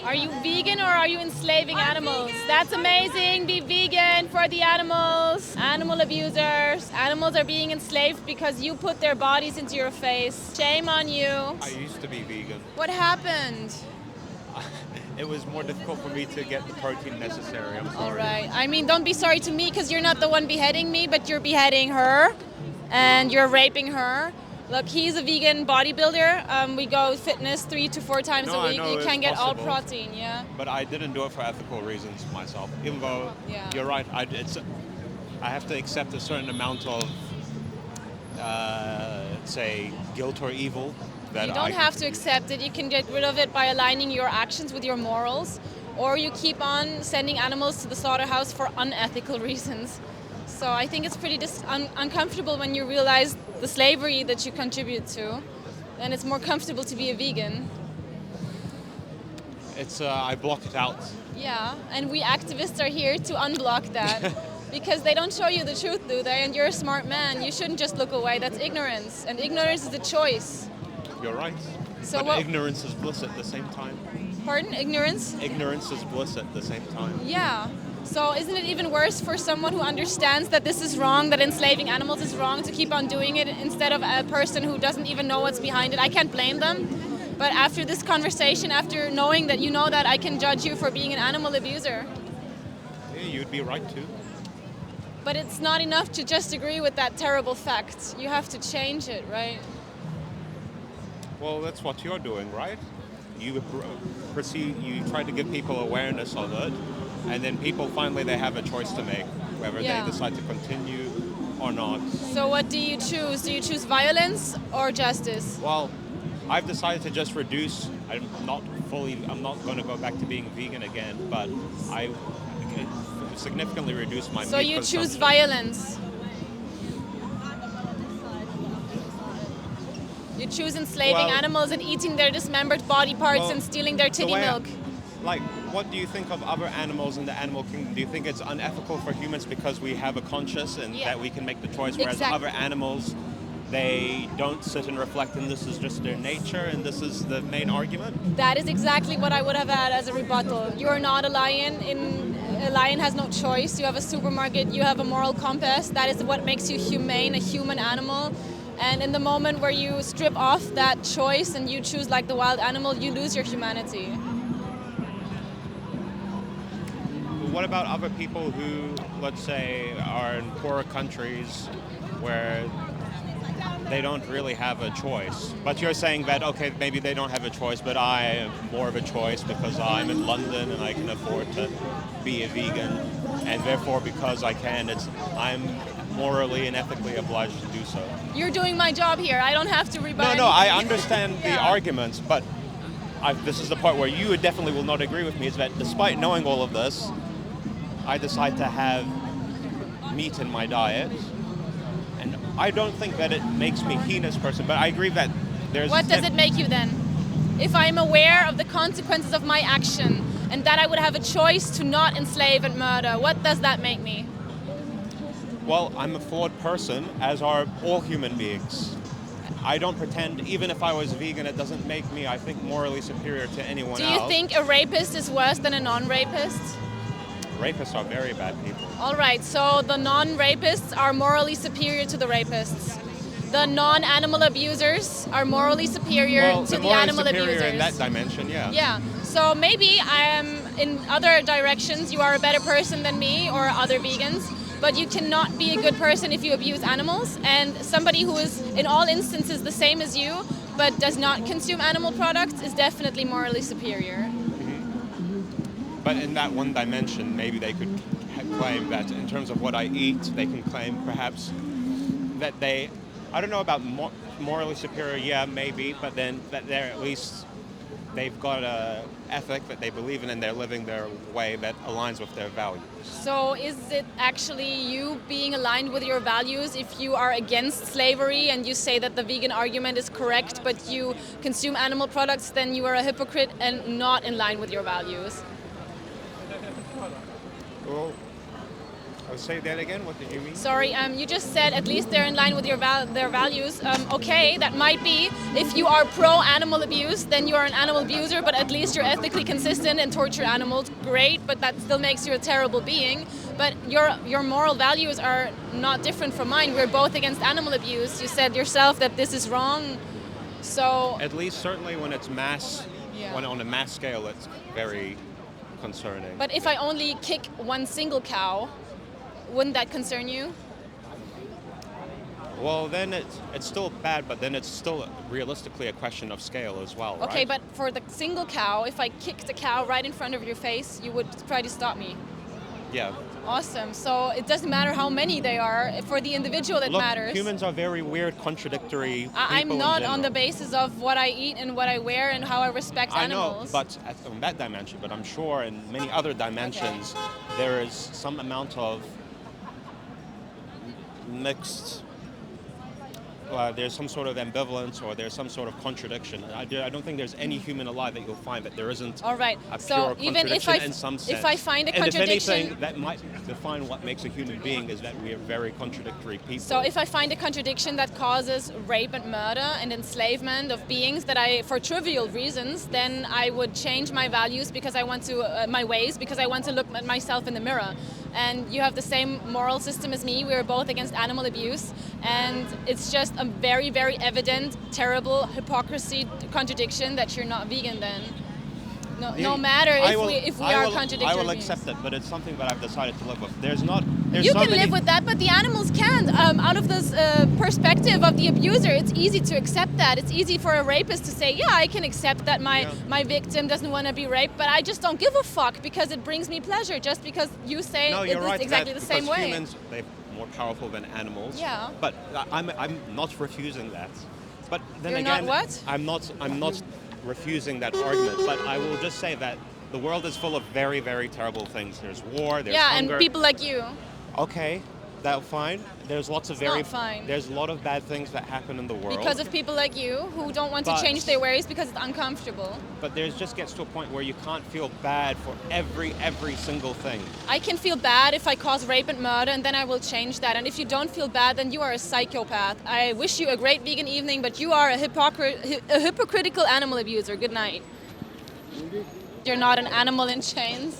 Are you vegan or are you enslaving animals? Vegan. That's amazing. Be vegan for the animals. Animal abusers. Animals are being enslaved because you put their bodies into your face. Shame on you. I used to be vegan. What happened? It was more difficult for me to get the protein necessary. I'm sorry. All right. I mean, don't be sorry to me because you're not the one beheading me, but you're beheading her and you're raping her. Look, he's a vegan bodybuilder. We go fitness 3 to 4 times No, a I week. know You it's can get all possible. protein, yeah? But I didn't do it for ethical reasons myself. Even though Yeah. you're right, I have to accept a certain amount of, say, guilt or evil. That You don't have to accept it. You can get rid of it by aligning your actions with your morals, or you keep on sending animals to the slaughterhouse for unethical reasons. So I think it's pretty uncomfortable when you realize the slavery that you contribute to, and it's more comfortable to be a vegan. I block it out. Yeah, and we activists are here to unblock that. Because they don't show you the truth, do they? And you're a smart man. You shouldn't just look away. That's ignorance. And ignorance is a choice. You're right. So but what? ignorance is bliss at the same time. Pardon? Ignorance? Ignorance is bliss at the same time. Yeah. So isn't it even worse for someone who understands that this is wrong, that enslaving animals is wrong, to keep on doing it instead of a person who doesn't even know what's behind it? I can't blame them. But after this conversation, after knowing that you know that, I can judge you for being an animal abuser. Yeah, you'd be right too. But it's not enough to just agree with that terrible fact. You have to change it, right? Well, that's what you're doing, right? You try to give people awareness of it, and then people finally they have a choice to make, whether Yeah. they decide to continue or not. So what do you choose? Do you choose violence or justice? Well, I've decided to just reduce. I'm not going to go back to being vegan again, but I significantly reduce my So meat you consumption. choose violence. You choose enslaving animals and eating their dismembered body parts Well, and stealing their the titty way milk. What do you think of other animals in the animal kingdom? Do you think it's unethical for humans because we have a conscience and Yeah. that we can make the choice, whereas Exactly. other animals, they don't sit and reflect, and this is just their nature, and this is the main argument? That is exactly what I would have had as a rebuttal. You are not a lion. A lion has no choice. You have a supermarket. You have a moral compass. That is what makes you humane, a human animal. And in the moment where you strip off that choice and you choose like the wild animal, you lose your humanity. What about other people who, let's say, are in poorer countries where they don't really have a choice? But you're saying that, okay, maybe they don't have a choice, but I have more of a choice because I'm in London and I can afford to be a vegan, and therefore because I can, I'm morally and ethically obliged to do so. You're doing my job here. I don't have to rebut. No, I anything. understand the Yeah. arguments, but this is the part where you definitely will not agree with me, is that despite knowing all of this, I decide to have meat in my diet. And I don't think that it makes me a heinous person, but I agree that there's... What does it make you then? If I'm aware of the consequences of my action and that I would have a choice to not enslave and murder, what does that make me? Well, I'm a flawed person, as are all human beings. I don't pretend, even if I was vegan, it doesn't make me, I think, morally superior to anyone Do else. you think a rapist is worse than a non-rapist? Rapists are very bad people. All right, so the non-rapists are morally superior to the rapists. The non-animal abusers are morally superior to they're the morally animal superior abusers. in that dimension, yeah. Yeah, so maybe in other directions you are a better person than me or other vegans, but you cannot be a good person if you abuse animals, and somebody who is in all instances the same as you but does not consume animal products is definitely morally superior. But in that one dimension, maybe they could claim that in terms of what I eat, they can claim perhaps that they, I don't know about morally superior, yeah, maybe, but then that they're at least, they've got a ethic that they believe in and they're living their way that aligns with their values. So is it actually you being aligned with your values if you are against slavery and you say that the vegan argument is correct, but you consume animal products, then you are a hypocrite and not in line with your values? Well, Say that again. What did you mean? Sorry, you just said at least they're in line with their values. Okay, that might be. If you are pro-animal abuse, then you are an animal abuser, but at least you're ethically consistent and torture animals. Great, but that still makes you a terrible being. But your moral values are not different from mine. We're both against animal abuse. You said yourself that this is wrong. So At least certainly when it's mass, Yeah. when on a mass scale, it's very concerning. But if I only kick one single cow, wouldn't that concern you? Well, then it's still bad, but then it's still realistically a question of scale as well, Okay, right? but for the single cow, if I kicked a cow right in front of your face, you would try to stop me. Yeah. Awesome. So it doesn't matter how many they are. For the individual, it Look, matters. humans are very weird, contradictory people I'm in not on the general. basis of what I eat and what I wear and how I respect I know, animals. but on that dimension, but I'm sure in many other dimensions, there is some amount of mixed, there's some sort of ambivalence or there's some sort of contradiction. I don't think there's any human alive that you'll find that there isn't All right. a So pure even if contradiction in some sense. if I find a and contradiction, if anything, that might define what makes a human being is that we are very contradictory people. so if I find a contradiction that causes rape and murder and enslavement of beings that for trivial reasons, then I would change my values because I want to, my ways, because I want to look at myself in the mirror. And you have the same moral system as me. We're both against animal abuse. And it's just a very, very evident, terrible hypocrisy contradiction that you're not vegan then. No matter if we are contradictory I will beings. accept it, but it's something that I've decided to live with. There's You so can many, live with that, but the animals can't. Out of this perspective of the abuser, it's easy to accept that. It's easy for a rapist to say, yeah, I can accept that my victim doesn't want to be raped, but I just don't give a fuck because it brings me pleasure, just because you say No, it you're is right. exactly that the same because way. Humans, they're more powerful than animals. Yeah. But I'm not refusing that. But then You're again, not what? I'm not refusing that argument. But I will just say that the world is full of very, very terrible things. There's war. There's Yeah, hunger. and people like you. Okay, that's fine. There's lots of not fine. There's a lot of bad things that happen in the world. Because of people like you who don't want to But- change their ways because it's uncomfortable. But there just gets to a point where you can't feel bad for every single thing. I can feel bad if I cause rape and murder, and then I will change that. And if you don't feel bad, then you are a psychopath. I wish you a great vegan evening, but you are a hypocritical animal abuser. Good night. You're not an animal in chains.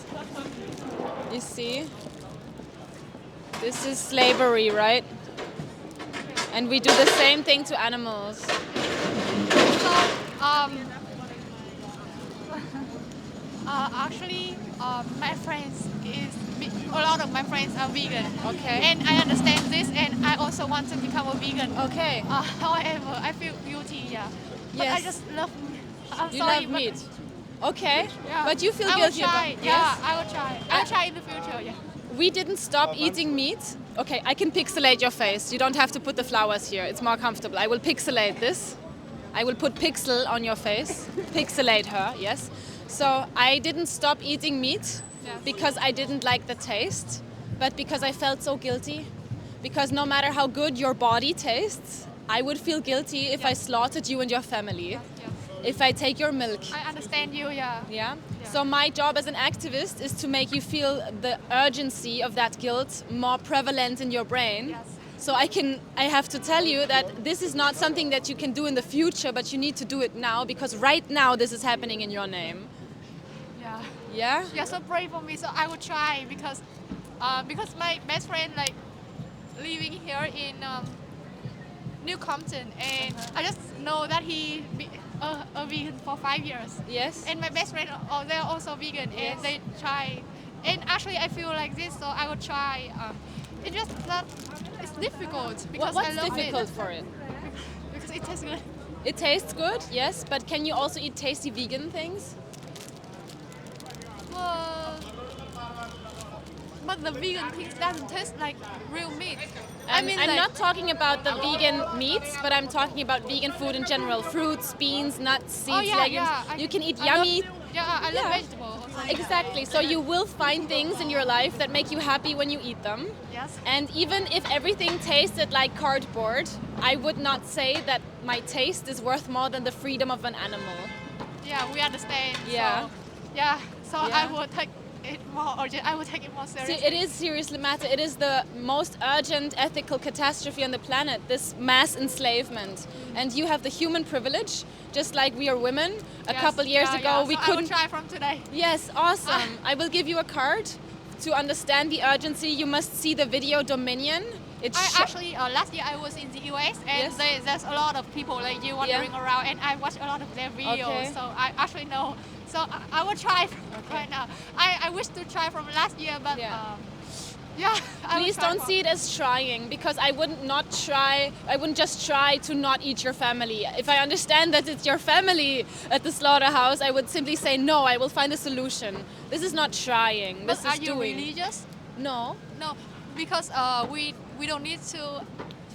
You see? This is slavery, right? And we do the same thing to animals. So, actually, my friends a lot of my friends are vegan. Okay. And I understand this, and I also want to become a vegan. Okay. However, I feel guilty. Yeah. But Yes. I just love. I'm You sorry, love but- meat. Okay. Yeah. But you feel I will guilty try. about Yeah, I will try. I will try in the future. Yeah. We didn't stop eating meat. Okay, I can pixelate your face. You don't have to put the flowers here. It's more comfortable. I will pixelate this. I will put pixel on your face. Pixelate her, yes. So I didn't stop eating meat Yes. because I didn't like the taste, but because I felt so guilty. Because no matter how good your body tastes, I would feel guilty if I slaughtered you and your family. Yeah. If I take your milk. I understand you. Yeah. Yeah? Yeah. So my job as an activist is to make you feel the urgency of that guilt more prevalent in your brain. Yes. So I have to tell you that this is not something that you can do in the future, but you need to do it now because right now this is happening in your name. Yeah. Yeah? You're so brave for me, so I will try because my best friend like living here in New Compton, and I just know that he be a vegan for 5 years. Yes? And my best friend, they're also vegan, Yes. and they try. And actually, I feel like this, so I will try. It's just that it's difficult because What's I love difficult it for it? because it tastes good. It tastes good, yes, but can you also eat tasty vegan things? But the vegan things doesn't taste like real meat. I'm like, not talking about the vegan meats, but I'm talking about vegan food in general. Fruits, beans, nuts, seeds, legumes. You can eat yummy. I love Yeah. vegetables. Exactly. So you will find things in your life that make you happy when you eat them. Yes. And even if everything tasted like cardboard, I would not say that my taste is worth more than the freedom of an animal. Yeah, we understand. Yeah. So, yeah. So Yeah. I will take it more urgent, I will take it more See, seriously. it is seriously matter. It is the most urgent ethical catastrophe on the planet, this mass enslavement. And you have the human privilege, just like we are women. A Yes, couple years yeah, ago, yeah. we So couldn't. I will try from today. Yes, awesome. I will give you a card to understand the urgency. You must see the video Dominion. Actually, last year I was in the US and Yes. there's a lot of people like you wandering around, and I watched a lot of their videos, Okay. so I actually know. So I will try right now. I wish to try from last year, but Yeah. yeah. I will Please try don't from- see it as trying, because I wouldn't just try to not eat your family. If I understand that it's your family at the slaughterhouse, I would simply say no, I will find a solution. This is not trying, But this are is you doing. religious? No. No, because we don't need to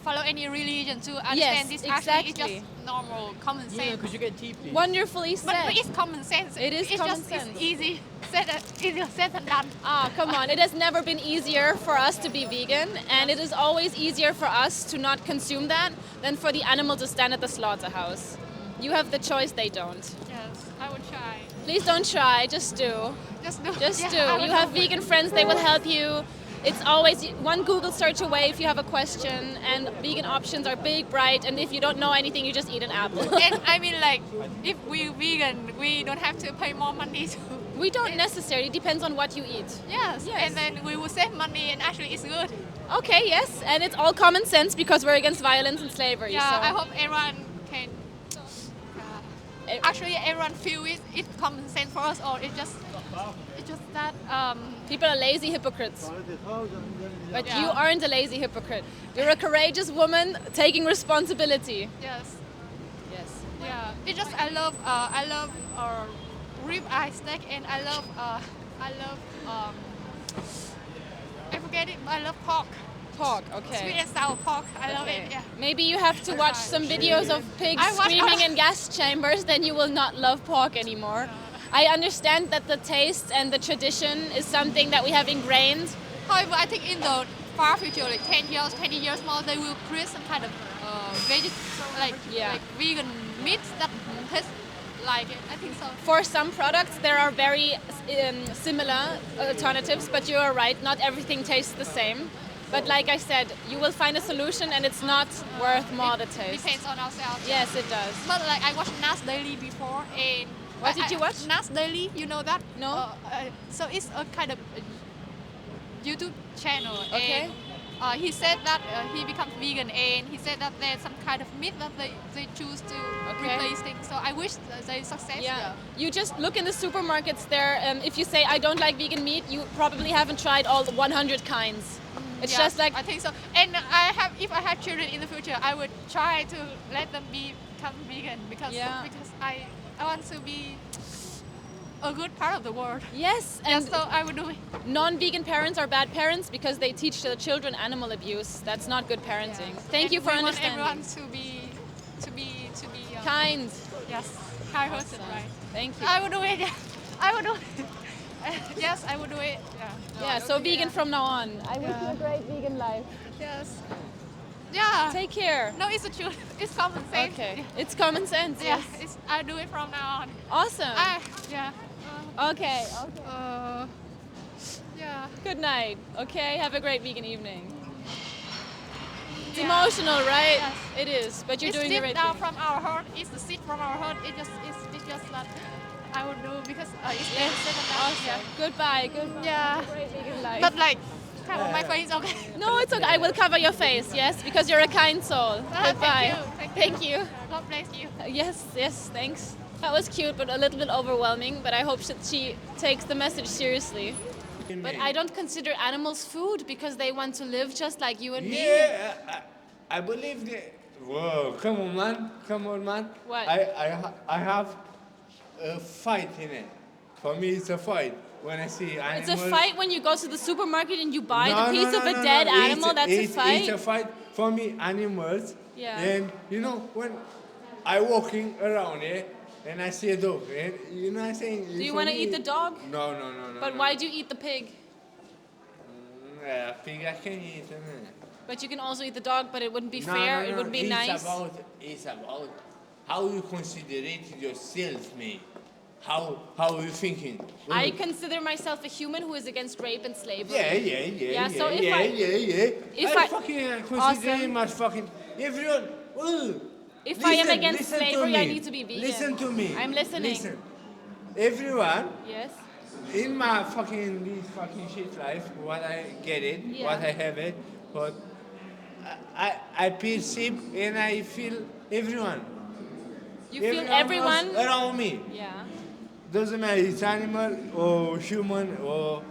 follow any religion to understand this. Actually, it's exactly. just normal common sense. Yeah, because you get TP. Wonderfully said. But it's common sense. It is it's common just, sense. It's easier said than done. Ah, come on. It has never been easier for us to be vegan, and it is always easier for us to not consume that than for the animal to stand at the slaughterhouse. You have the choice, they don't. Yes, I will try. Please don't try, just do. Just do. Just Yeah, do. I will You have do. vegan friends, they will help you. It's always one Google search away if you have a question, and vegan options are big, bright, and if you don't know anything, you just eat an apple. And I mean, like, if we're vegan, we don't have to pay more money to. We don't necessarily, it depends on what you eat. Yes. Yes. And then we will save money, and actually, it's good. Okay, yes, and it's all common sense because we're against violence and slavery. Yeah, so. I hope everyone can. Actually, everyone feel it's common sense for us, or it's just that. People are lazy hypocrites. But Yeah. you aren't a lazy hypocrite. You're a courageous woman taking responsibility. Yes. Yes. Yeah. It's just I love rib eye steak, and I love I forget it. I love pork. Pork, Sweet okay. and sour pork. I love Okay. it. Yeah. Maybe you have to watch some videos of pigs I watch- screaming in gas chambers, then you will not love pork anymore. I understand that the taste and the tradition is something that we have ingrained. However, I think in the far future, like 10 years, 20 years more, they will create some kind of like vegan meats that taste like it. I think so. For some products, there are very similar alternatives, but you are right, not everything tastes the same. But like I said, you will find a solution, and it's not worth more the taste. Depends on ourselves. Yes, it does. But like I watched Nas Daily before, and What did you watch? Nas Daily, you know that? No. So it's a kind of YouTube channel. Okay. And, he said that he becomes vegan, and he said that there's some kind of meat that they choose to replace things. So I wish they success. Yeah. You just look in the supermarkets there. If you say I don't like vegan meat, you probably haven't tried all 100 kinds. It's Yes, just like I think so. And if I have children in the future, I would try to let them become vegan because I want to be a good part of the world. yes, And and so I would do it. non-vegan parents are bad parents because they teach their children animal abuse. That's not good parenting. Thank you for we understanding. want everyone to be Kind. yes, kind person, right? Thank you. I would do it. Yeah. I would do it. Yes, I would do it. Yeah. Yeah, so vegan from now on. I wish you a great vegan life. Yes. Yeah. Take care. No, it's the truth. It's common sense. Okay. It's common sense. Yeah. Yes. I do it from now on. Awesome. Yeah. Okay. Yeah. Good night. Okay. Have a great vegan evening. It's Yeah. emotional, right? Yes. It is, but you're It's doing the deep right down thing. from our heart. It's the seed from our heart. It's just that I would do because it's better said than done. Awesome. Goodbye. Goodbye. Yeah. Have a great vegan life. But like, cover my face, okay? No, it's okay. I will cover your face, yes, because you're a kind soul. Goodbye. Thank you. you. God bless you. Yes, thanks. That was cute, but a little bit overwhelming, but I hope that she takes the message seriously. But I don't consider animals food because they want to live just like you and me. Yeah, I believe that. Whoa, come on, man. Come on, man. What? I have a fight in it. For me, it's a fight. When I see It's animals. a fight when you go to the supermarket and you buy No, the piece no, of no, a no, dead no. animal, that's a fight? It's a fight. For me, animals. Yeah. And, you know, when I walking around here, and I see a dog, and you know what I'm saying? Do you want to eat the dog? No. But why do you eat the pig? Pig I can eat, But you can also eat the dog, but it wouldn't be fair, it wouldn't be nice. It's about how you consider it yourself, man. how you thinking? I consider myself a human who is against rape and slavery. Yeah. So if If I- I fucking consider Awesome. much fucking everyone. If I am Listen, against listen to slavery, I me. need to be vegan. Listen to me. I'm listening. Listen. Everyone Yes. in my this fucking shit life, what I get it, Yeah. what I have it, but I perceive and I feel everyone. You feel everyone. else around me. Yeah. Doesn't matter it's animal or human or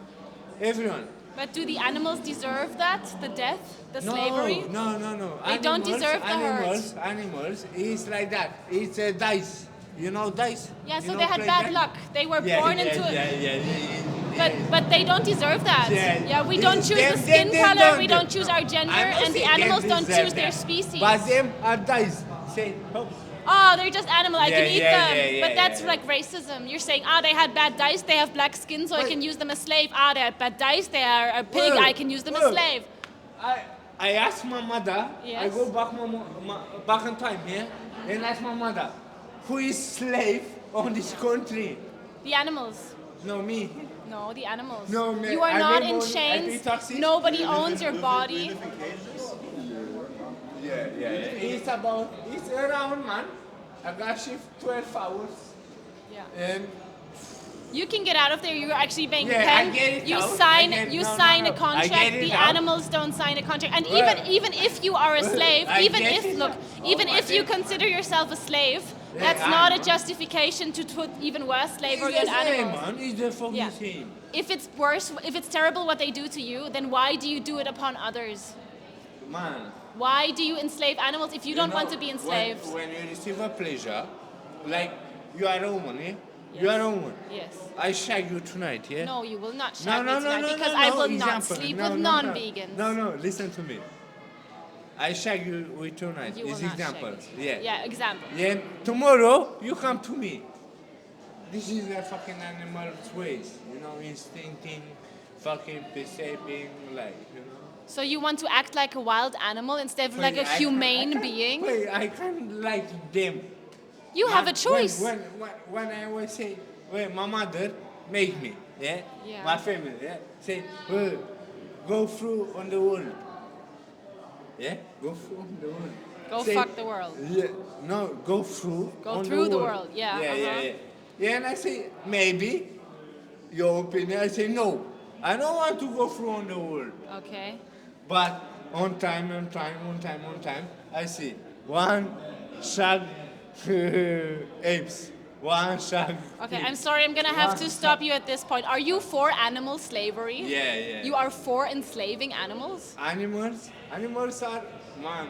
everyone. But do the animals deserve that? The death? The slavery? No. They don't deserve the hurt. Animals is like that. It's a dice. You know dice? Yeah, so You they know had play bad dice? luck. They were Yeah, born yeah, into it. yeah. But they don't deserve that. Yeah. We don't choose the skin color, we don't choose our gender, and the animals don't choose their species. But them are dice. Say, oh. Oh, they're just animal, I can Yeah, eat yeah, them. yeah, But yeah, that's yeah. like racism. You're saying, they had bad dice, they have black skin, so I Wait. can use them as slave. They had bad dice, they are a pig, Well, I can use them as well. slave. I asked my mother. I Yes. go back back in time here and ask my mother, who is slave on this country? The animals. No, me. No, the animals. No, man, you are I not make in money, I chains. pay taxes. Nobody owns your body. Yeah. It's around, man. I got shift 12 hours. Yeah. And You can get out of there. You're actually being Yeah, I paid. get it You out. sign. I get- You no, sign no, a no. I contract. get it The out. animals don't sign a contract. And Well, even if you are a slave, I even get if it look, out. even Oh, if I you get- consider yourself a slave, Yeah, that's I not a know. justification to put even worse slavery it's on the same, animals. man. It's the fucking Yeah. same. If it's worse, if it's terrible what they do to you, then why do you do it upon others? Man. Why do you enslave animals if you don't know, want to be enslaved? When you receive a pleasure, like you are a woman, yeah? You are a woman. Yes. I shag you tonight, yeah? No, you will not No, shag no, me tonight no, no, because no, I no, will not example. sleep No, with no, no. non-vegans. No, listen to me. I shag you with tonight. You will It's not example. shag me. Yeah. Yeah, example. Yeah, tomorrow you come to me. This is a fucking animal's ways, you know, instincting, fucking perceiving, like, you know. So you want to act like a wild animal instead of like a Wait, I humane can't- being? Wait, I can't like them. You have a choice. When I always say, well, my mother make me, yeah? Yeah. My family, yeah? Say, well, go through on the world. Yeah? Go through on the world. Go fuck the world. Yeah, no, go through. Go on through the world, yeah, Yeah. Yeah, and I say, maybe, your opinion, I say, no. I don't want to go through on the world. Okay. But on time, I see one shag apes, one shag. Okay, pig. I'm sorry, I'm gonna have One to shag- stop you at this point. Are you for animal slavery? Yeah. You are for enslaving animals? Animals are, man,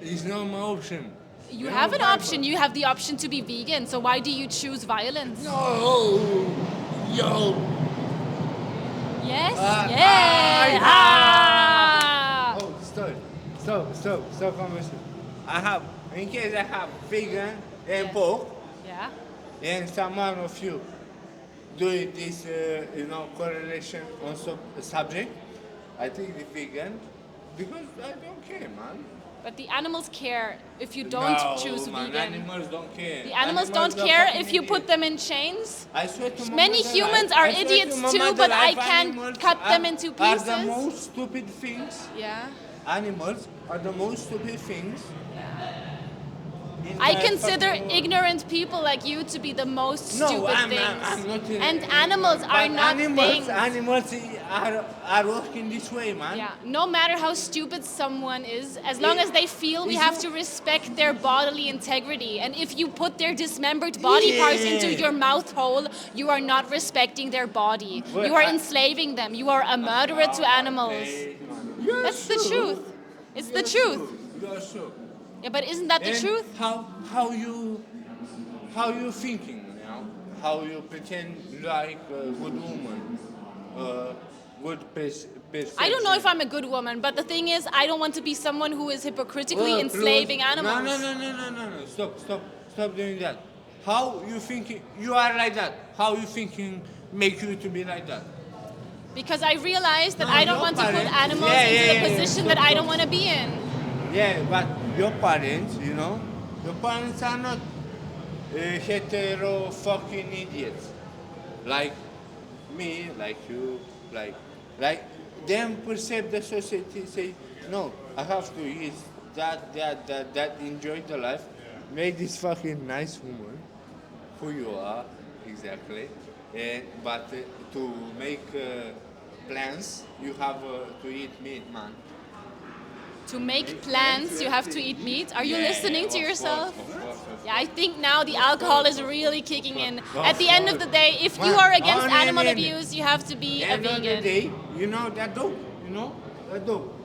it's not my option. You know, have an Bible. option. You have the option to be vegan. So why do you choose violence? No, yo. Yes. I- Yeah. Ah. Oh, stop conversation. In case I have vegan and Yeah. pork, Yeah. and someone of you do this, correlation on subject, I think the vegan, because I don't care, man. But the animals care if you don't No, choose man, vegan. animals don't care. The animals don't care if you put them in chains. I swear to my Many mother humans life- are I swear to idiots my too, mother but I life, can't animals cut them are- into Are the pieces. most stupid things. Yeah. Animals are the most stupid things. in I the consider fucking world. ignorant people like you to be the most No, stupid I'm things. not and animals are but not things. Animals are working this way, man. Yeah, no matter how stupid someone is, as long as they feel, we Is have you- to respect their bodily integrity. And if you put their dismembered body parts into Yeah. your mouth hole, you are not respecting their body. Well, You are I- enslaving them. You are a murderer to animals. You're That's the sure. truth. It's the You're truth. sure. You're sure. Yeah, but isn't that the And truth? How you thinking now? How you pretend like a good woman, good person? I don't know if I'm a good woman, but the thing is, I don't want to be someone who is hypocritically Oh, enslaving close. animals. No. Stop doing that. How you thinking? You are like that. How you thinking make you to be like that? Because I realized that No, I don't your want to put parents- animals Yeah, into yeah, the yeah, position stop, that I stop. don't want to be in. Yeah, but your parents, your parents are not hetero fucking idiots like me, like you, like them perceive the society say, no, I have to eat that, enjoy the life, make this fucking nice woman, who you are, exactly. But to make plans, you have to eat meat, man. To make plans, you have to eat meat. Are you listening to yourself? Yeah, I think now the alcohol is really kicking in. At the end of the day, if you are against animal abuse, you have to be a End of the vegan. day, you know that dog, you know that dog.